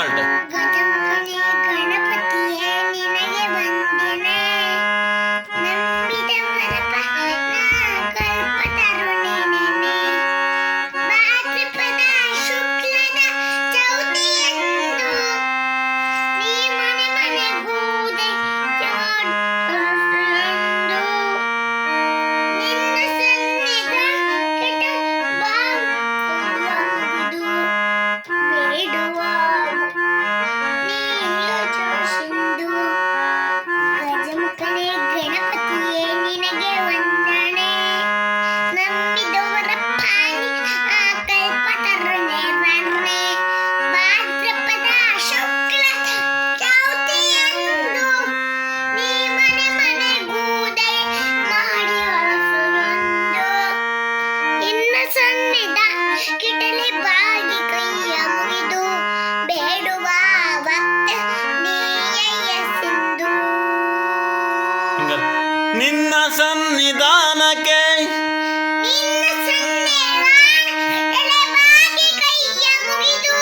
Start. ಗಜಮುಖನೇ ಗಣಪತಿಯೇ ನಿನಗೆ ವಂದನೆ, ನಂಬಿದವರ ಪಾಲನ ಕಲ್ಪತರುಣೇ ನೀನೇ. ಭಾದ್ರಪದ ಶುಕ್ಲದ ಚೌತಿಯಂದು ನೀ ಮನೆ ಮನೆಗೂದೆ ಜಾಡುತ್ತಲೆಂದು. ನಿನ್ನ ಸನ್ನಿಧಾನಕ್ಕೆ ಬಾಗುವುದು ಬೇಡುವ ನೀಯೋಚಿಸಿಂದು. ಗಜಮುಖನೇ ಗಣಪತಿಯೇ ನಿನಗೆ ವಂದನೆ, ನಂಬಿದವರ ಪಾಲಿನ ಕಲ್ಪತರುಣೇ ರನ್ನೇ. ಭಾದ್ರಪದ ಶುಕ್ಲ ಚೌತಿಯಂದು ನೀ ಮನೆ ಮನೆಗೂದೆ ಮಾಡಿ ಹೊರಸುರೊಂದು. ಇನ್ನ ಸನ್ನಿಧಾನಕ್ಕಿಟಲೆ ಬಾಗಿ ಕೈಯ ಮುಗಿದು ಬೇಡುವ ಭಕ್ತ ನೀಯಯ್ಯ ಸಿಂಧು. ನಿನ್ನ ಸನ್ನಿಧಾನಕ್ಕೆ ನಿನ್ನ ಸನ್ನಿಧಾನಕ್ಕಿಟಲೆ ಬಾಗಿ ಕೈಯ ಮುಗಿದು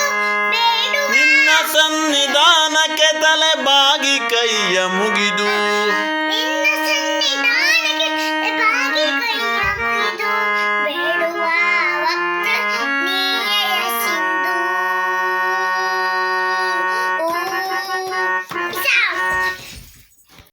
ಬೇಡುವ ನಿನ್ನ ಸನ್ನಿಧಾನಕ್ಕೆ ತಲೆ ಬಾಗಿ ಕೈಯ ಮುಗಿದು